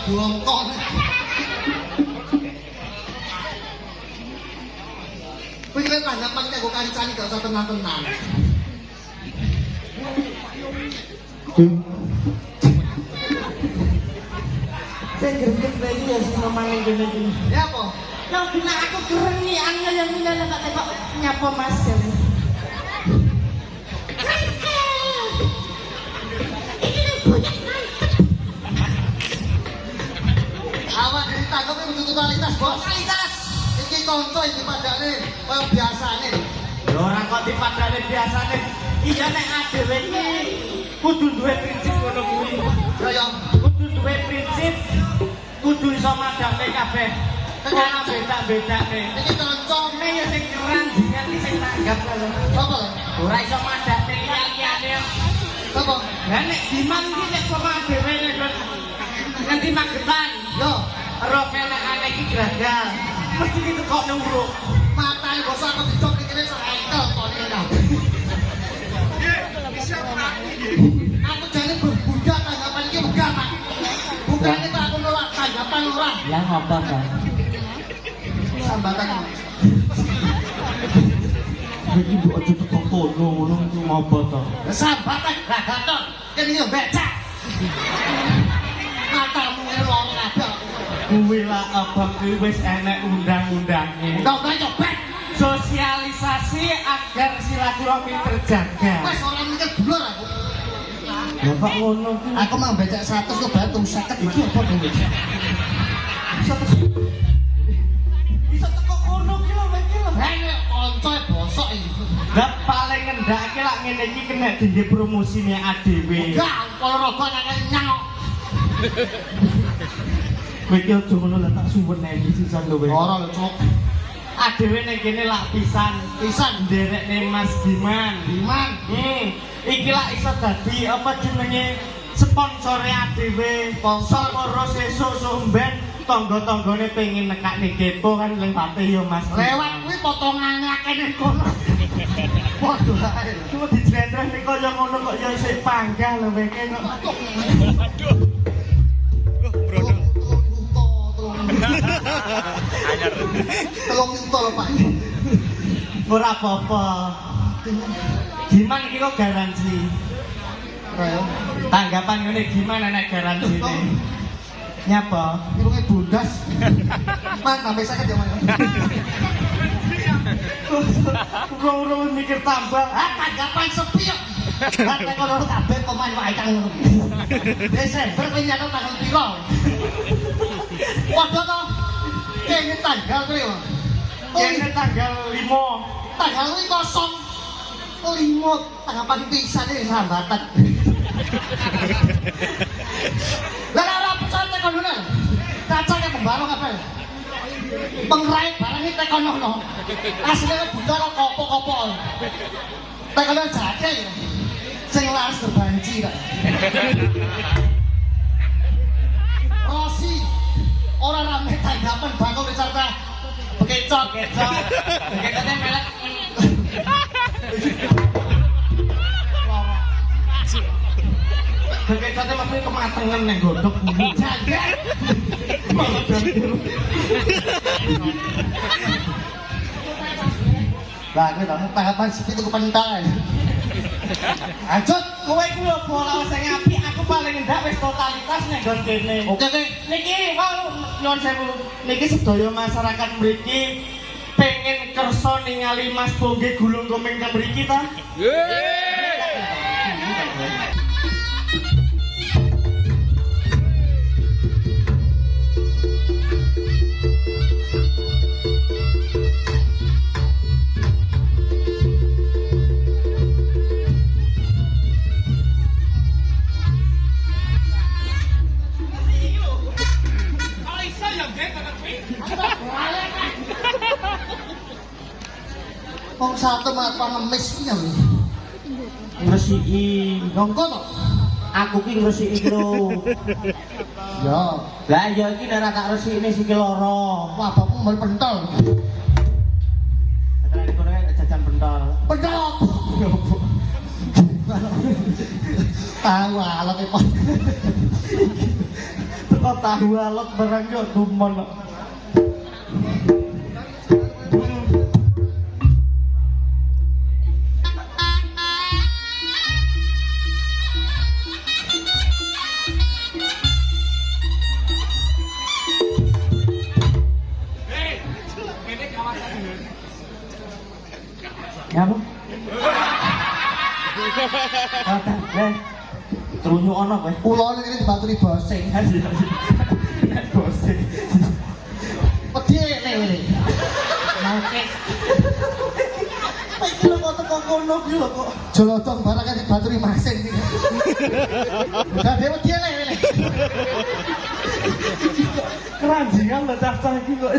bongkok. Kowe kira tanggapan kanggo kancane gak usah tenang-tenang. Saya gerget lagi ya sing ngomongin gini gini. Ya apa? Lah bila aku keren nih angel yang minta tak tebak nyapa Mas. Awak ditangkep kudu totalitas, Bos. Totalitas. Iki kanca iki padane kaya biasane. Lho ora kok dipadane biasane. Iya nek adewe iki kudu duwe prinsip ngono kuwi. Ya kudu duwe prinsip, kudu iso madane kabeh. Ora beda-bedane. iki kancane Ya sing keren iki sing tanggap lho. sapa? Ora iso madane liya-liyane. Sapa? Lah nek diman iki nek kok adewe nek nganti magetan. Yo, Roh enak-enak iki gagal. Mesti ditekokne uruk. matae bos aku dicok iki sak engkel kok iki kabeh. Aku jane berbudak tanggapan iki megah, Pak. Bukane Pak aku nolak tanggapan ora. Lah ngopo to? Sambatan. Iki mbok aja teko kono ngono iki ngopo to? Sambatan gagaton. Kene yo becak. Matamu elong kabeh. Kuwi lah abang kuwi wis enek undang-undange. Undang-undang cobek. Sosialisasi agar silaturahmi terjaga. Wes ora mikir dulur aku. Ya kok ngono ki? Aku mau becak 100 kok batu 50 iki apa dhewe. Bisa teko kono ki lho iki lho. Ha nek kanca bosok iki. Lah paling ngendake lak ngene iki kena dingge promosine adewe. Enggak, kalau rokok nang nyang. Kowe iki aja ngono lah tak suwen iki sisan lho kowe. Ora lho, Cuk. Adewe ning kene lak pisan nderekne Mas Diman. Iki lak iso dadi apa jenenge sponsore adewe. Sponsor ora sesuk sumben tangga-tanggane pengin nekakne kepo kan lewate yo Mas. Lewat kuwi potongane akeh ning kono. Padha ae. Cuma dijlentreh nek kaya ngono kok ya isih panggah lho weke kok. Telung juta lho, Pak. Ora apa-apa. Giman iki kok garansi. Ayo. Tanggapan ngene gimana nek garansine? Nyapa? Irunge bundas. Man, sampai sakit ya, Man. Urung mikir tambah. Tanggapan sepi kok. Lah nek kono kabeh pemain wae kang ngono. Desember kowe nyatet tanggal piro? Padha to. Kene tanggal kuwi yo. Kene tanggal 5. Tanggal kuwi kosong. Limut tanggapan pisan iki sambatan. Lah ora percaya tekan ngono. Cacake pembalong kabeh. Pengrait barang iki tekan ngono. Asline buta kok kopo-kopo. Tekan jake ya. Sing laras berbanci kok. Rosi ora rame tanggapan bakal dicarta bekecok. Bekecoknya melek. Bekecoknya maksudnya kematangan nih godok bumbu. Jangan. Lah kuwi to tanggapan sepi itu kepental. Lanjut, Kowe iku lho bola sing apik, aku paling ndak wis totalitas nek nggon kene. oke oke. Niki wau nyuwun sewu. Niki sedaya masyarakat mriki pengen kersa ningali Mas Bongge gulung komeng ke mriki ta? Wong satu malah pengemis iki lho. Ngresiki. Nongko to? Aku ki ngresiki lho. Ya, Lah ya iki nek tak resikne sikil lara. wah bapakmu mau pentol. Acara kono kae jajan pentol. Pentol. Tahu alat e. teko tahu alot barang yo dumon. Ya bu. Trunyu ana kowe. Ulane iki dibaturi bosing. Bosing. Wedi ngene. Oke. Iki lho kok teko kono iki lho kok. Jolodong barang kan dibaturi masing iki. Udah dhewe wedi ngene. Keranjingan lho cah-cah iki kok.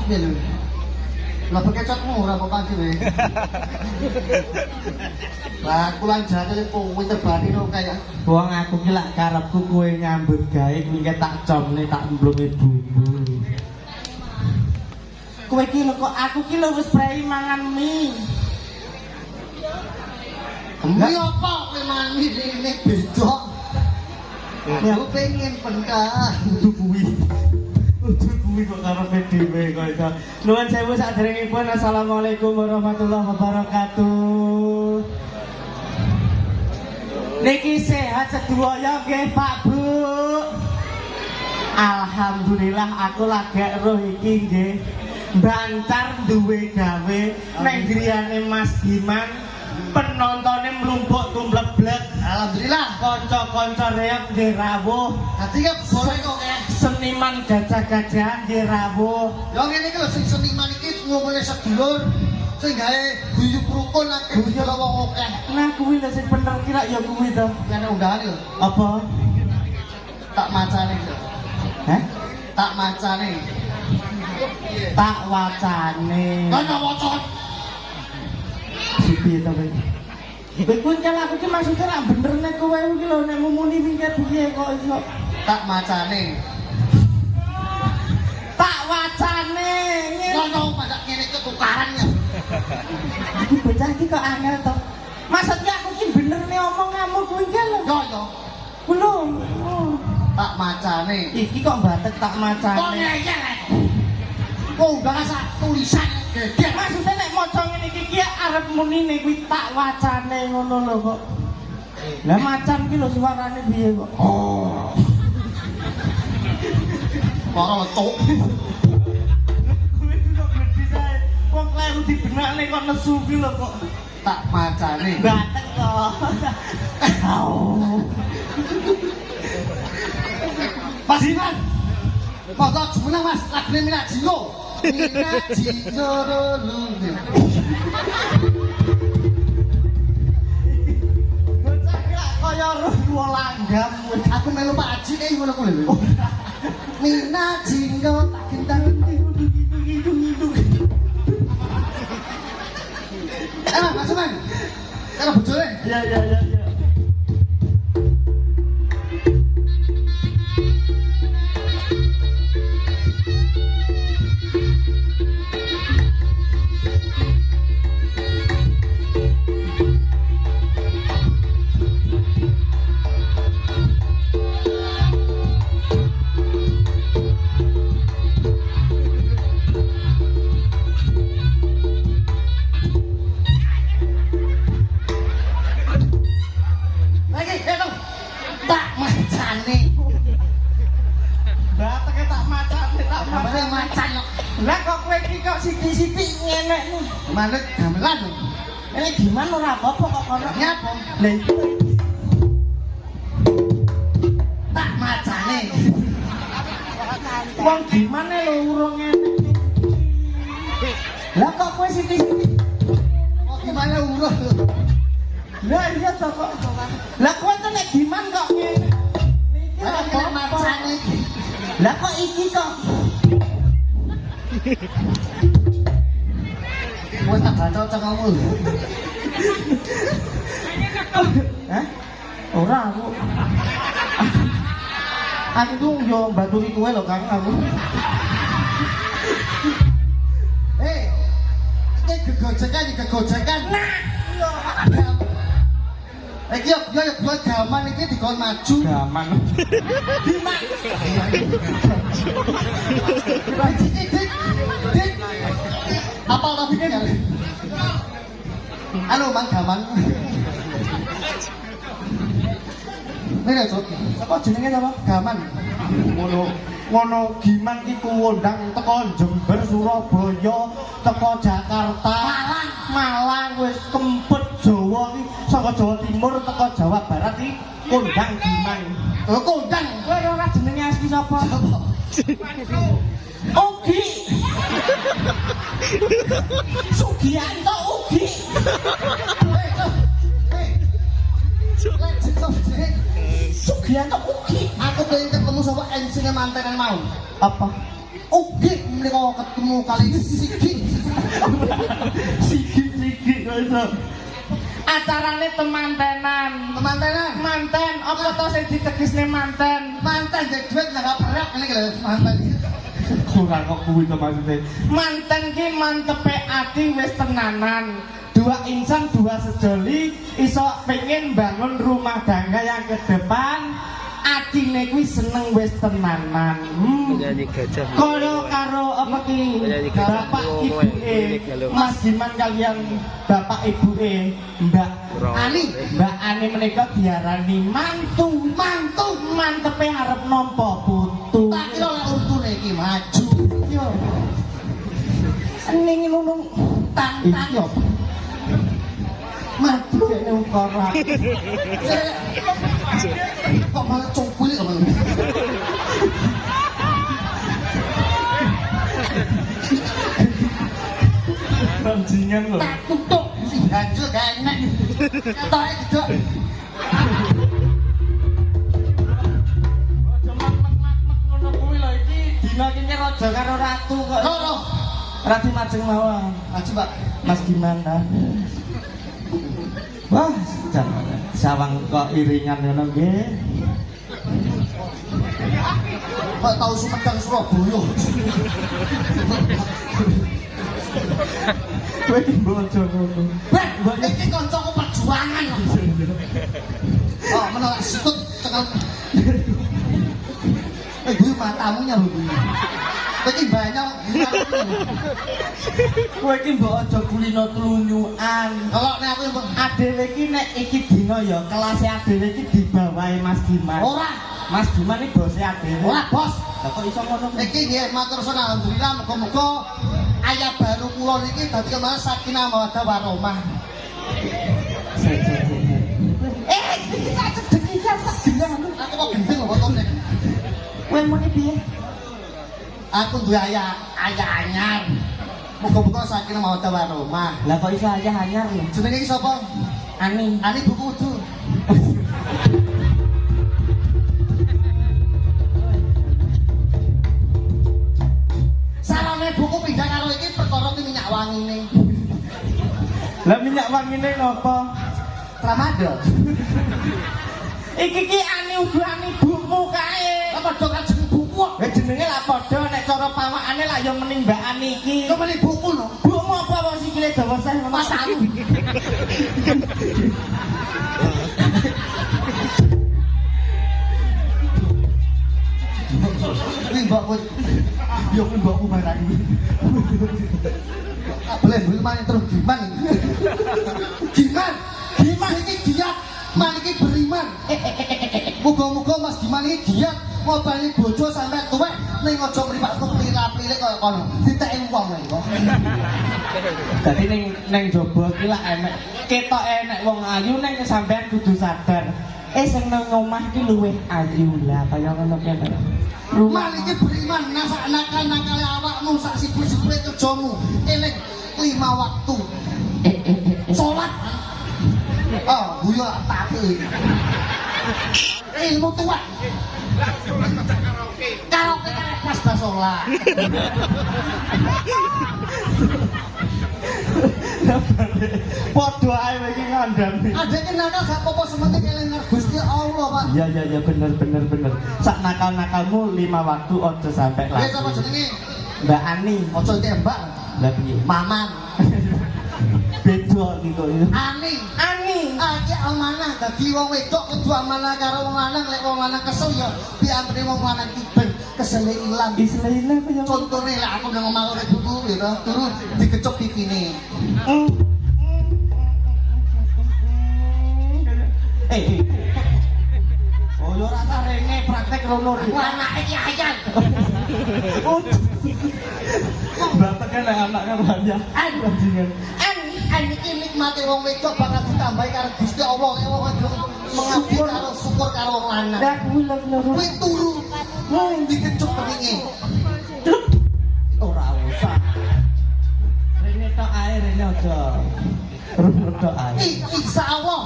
piye lho? Lah bekecotmu ora kok panci wae. Lah kulan jane kowe terbani kok kaya wong aku ki lak karepku kowe nyambut gawe kuwi tak comne tak emblunge bumbu. kowe iki lho kok aku ki lho wis prei mangan mie. Mie apa kowe mangan mie ini beda. Aku pengen pentah. Kudu kuwi kok karepe dhewe kok iso. Nuwun sewu saderengipun. Assalamualaikum warahmatullahi wabarakatuh. Niki sehat sedaya nggih Pak Bu. Alhamdulillah aku lagi roh iki nggih. Bancar duwe gawe nek griyane Mas Diman. Penontonnya melumpuk tumblek-blek. Alhamdulillah. Konco-konco reok nggih rawuh. Dadi kan boleh kok ya. Seniman gajah-gajah nggih rawuh. Ya ngene iki lho sing seniman iki ngomongane sedulur sing gawe guyub rukun akeh guyub wong akeh. Nah kuwi lho sing bener kira ya kuwi to. Yen undangan lho. Apa? Tak macane lho. Hah? Tak macane. Tak wacane. Ana waca. Piye to kowe? Kowe kuwi kan aku ki maksudnya ra bener nek kowe iki lho nek mumuni piye piye kok iso. Tak macane. Tak wacane. Ngono pada ngene iki tukaran ya. Iki bocah iki kok angel to. Maksudnya aku ki bener nek omong kamu kuwi ki lho. Yo yo. Kulo. Tak macane. Iki kok batek tak Kok macane. ngeyel. Oh, udah sak tulisan gede. Maksudnya nek maca ngene iki ki arep munine kuwi tak wacane ngono lho kok. Lah macan ki lho suarane piye kok? Oh. Para letuk. Kuwi kok gedhi sae. Wong kleru dibenakne kok nesu ki lho kok. Tak macane. Batek kok. Au. Mas Iman. Foto jumeneng Mas, lagune Mina Jiro. Mina Jiro lulu. Bocah ki lak kaya ruwo langgam. Aku melu Pak Haji kayak ngono kuwi lho. Mina Jiro tak gendang. Mas Iman. Karo bojone. Ya. Lagi, itu tak macane. Bateke tak macane, tak Namanya macane. macan kok. Lah kok kowe iki kok sithik-sithik ngene nih. Manut gamelan. Ini gimana ora apa-apa kok kono. Nyapa? Lah iki Tak macane. wong gimana lho urung ngene. Lah kok kowe sithik-sithik. Kok gimana urut? Lah iya to kok. Lah kowe tuh nek gimana kok ngene. Niki Lah apa kok macane iki? Lah kok iki kok. Wes tak baca cengkokmu lho. Hah? Ora aku. Aku tuh yo baturi kowe lho Kang aku. Iki gegojekan. Nah, iya. Iki yo buat gaman iki dikon maju. Gaman. Dimak. Dik. Apa tapi kan? Halo Mang Gaman. Nek Cok, Apa jenenge sapa? Gaman. Ngono giman iku wondang teko Jember, Surabaya, teko Jakarta, Malang wis kempet Jawa iki saka Jawa Timur teko Jawa Barat iki kondang giman. Oh, kondang. Kowe ora jenenge asli sapa? Ugi. Sugianto Ugi. Sugianto Ugi. Aku pengen ketemu sama MC-nya mantenan mau. Apa? Ugi mriko ketemu kali Sigi. Sigi kok iso. Acarane temantenan. Temantenan. Manten apa to sing ditegesne manten? Mantan jadi duit nggak berat ini kalau mantan. Ora kok kuwi to maksude. Manten ki mantepe ati wis tenanan. Dua insan dua sejoli iso pengen bangun rumah tangga yang ke depan. Atine kuwi seneng wis tenanan. Penyanyi gajah. Karo apa ki? Bapak ibuke Mas Diman kalian bapak ibuke Mbak Ani. Mbak Ani menika diarani mantu mantepe arep nampa putu. Tak kira lek untune iki maju. Yo. Ning ngono tang-tang yo. Mati kene ukara. Kok malah congkul kok malah. Bajingan kok. Tak tutuk sing ganjel gak enak. Ketoke jedok. Aja mak-mak ngono kuwi lho iki dina iki raja karo ratu kok. Loro. Rati majeng mawon. Maju, Pak. Mas gimana? Wah, sawang kok iringan ngono nggih. Kok tau Sumedang Surabaya. Kowe iki bojo ngono. Bah, iki kancaku perjuangan. Oh, menolak sikut tekan. Gue matamu nyaluk. Kowe iki banyak. Kowe iki mbok aja kulino tlunyukan. Kalau nek aku mbok Adewe iki nek iki dina ya kelase adewe iki dibawahi Mas Diman. ora, Mas Diman iki bose adewe. ora bos. Lah kok iso ngono? Iki nggih matur suwun alhamdulillah muga-muga ayah baru kula niki dadi kemana sakinah mawaddah warahmah. Iki tak cedek iki tak bilang aku kok gendeng kok botone. Kowe muni piye? Aku duwe ayah anyar. Muga-muga sakinah mawaddah warahmah. Lah kok iso ayah anyar lho? Jenenge iki sapa? Ani. Ani buku udu. Salone buku pindah karo iki perkara ki minyak wangine. Lah minyak wangine napa? Tramadol. Iki ki ani udu ani buku kae. Apa padha kajeng buku? Eh jenenge lah padha nek cara pawakane lah ya mending Mbak Ani iki. Kok meni buku lho. Buku apa wong sikile dawa seh ngono. Mas aku. Ini mbakku. Yo kuwi mbakku barang iki. Boleh beli mana terus giman. Giman iki giat, man iki beriman. Muga-muga Mas Diman iki giat ngobani bojo sampe tuwek ning aja mripatku plira-plirik kaya kono. Diteki wong lho kok. Dadi ning jaba iki lak enek ketok enek wong ayu ning sampean kudu sadar. Sing nang omah iki luwih ayu lah kaya ngono kene. Man iki beriman nasak nakal-nakale awakmu sak sibuk-sibuke kerjamu. Eling 5 waktu. Salat. Oh, guyu tapi. Ilmu tuwek. Karaoke pas bas salat. Padha ae iki ngandani. Adeke nakal gak apa-apa sementing eling Gusti Allah, Pak. Iya bener. Sak nakal-nakalmu 5 waktu aja sampe Wis apa lagi. jenenge? Mbak Ani. Aja tembak. Lah piye? Maman. Beda iki kok. Ani. Ani. Iki amanah dadi wong wedok kudu amanah karo wong lanang lek wong lanang kesel ya piambene wong lanang iki ben kesele ilang. Istilah apa ya? Contone lek aku nang omah karo ibuku ya to, turu dikecuk pipine. Oh yo rasa rene praktek rono iki. Anake iki ayan. Bapak kan anaknya banyak. Bajingan. Iki nikmate wong wedok bakal ditambahi karo Gusti Allah lek wong wedok mengabdi karo syukur karo wong lanang. Dak kuwi lho lho. Kuwi turu dikecuk peninge. Ora usah. Rene tok ae rene aja. Rono tok ae. Insyaallah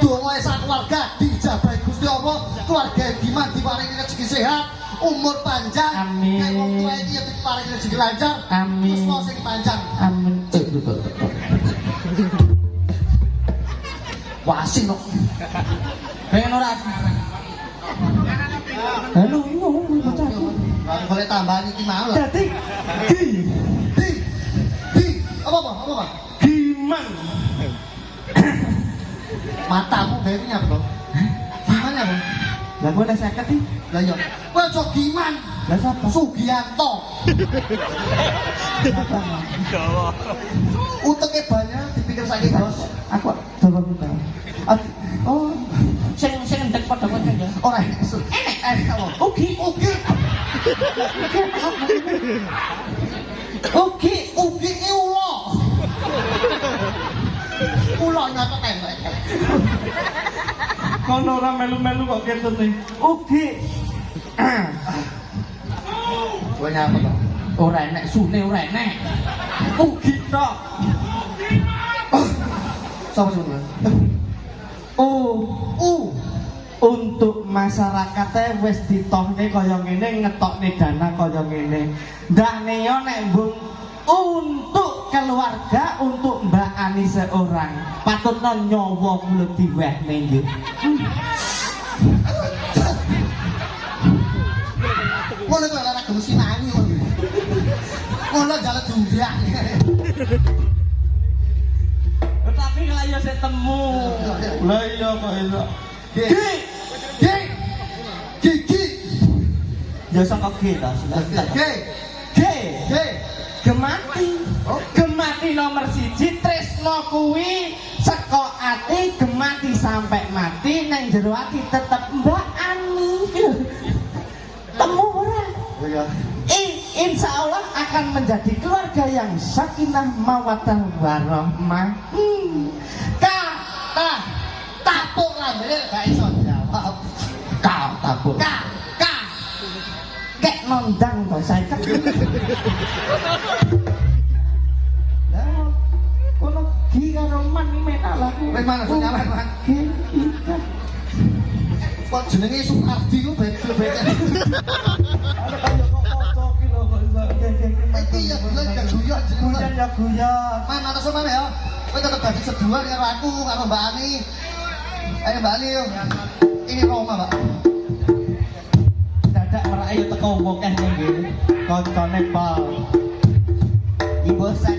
donga sak keluarga dijabahi Gusti Allah, keluarga Diman diparingi rezeki sehat, umur panjang. Amin. Nek wong tuwa iki diparingi rezeki lancar. Amin. Terus sing panjang. Amin. Wasin kok. Pengen ora? Halo, ngomong bocah. Aku boleh tambahan iki mau lah. Dadi gi Di apa? gimang. Matamu gawe apa to? Gimana apa? Lah kowe nek 50 iki. Lah iya. Kowe aja giman. Lah sapa? Sugianto. Uteke banyak dipikir saking bos. Aku coba buka. Oh, sing ndek padha-padha ya. Ora enek. Enek apa? Ugi. Ugi ki ulo. Ulo nyotot entek. Kono ora melu-melu kok ketune. Ugi. Kowe nyapa to? Ora enek sune ora enek. Ugi tok. Sapa sing Untuk masyarakatnya wis ditohne kaya ngene, ngetokne dana kaya ngene. Ndakne yo nek mbung untuk keluarga, untuk Mbak Ani seorang. Patutno nyawa kula diwehne nggih. Ngono kok ora gelem sinani ngono. Ngono jalan jumdak. Tapi kalau yo sik temu. Lah iya kok iso. Gigi. Ya saka G ta, G. Gemati. Gemati nomor 1 tresno kuwi saka ati, gemati sampai mati, nang jero ati tetep Mbak Ani. Temu ora? Iya. Insya Allah akan menjadi keluarga yang sakinah mawaddah warahmah. Tapuk lah, gak iso jawab. Tapuk. Kek nondang to saya kan. Lah, kono gi karo man metal aku. Kowe mana sing nyawet, Man? Kok jenenge Sukardi ku beda-beda. Ada kaya kok foto ki lho kok iso. Iki ya bener gak guyon jenenge. Guyon ya guyon. Man, atas mana ya? Kowe tetep dadi seduan karo aku, karo Mbak Ani. Ayo Mbak Ani yuk. Ini Roma, Mbak. Dadak merak ayo teko wong kene nggih. Koncone pol. Ibu sak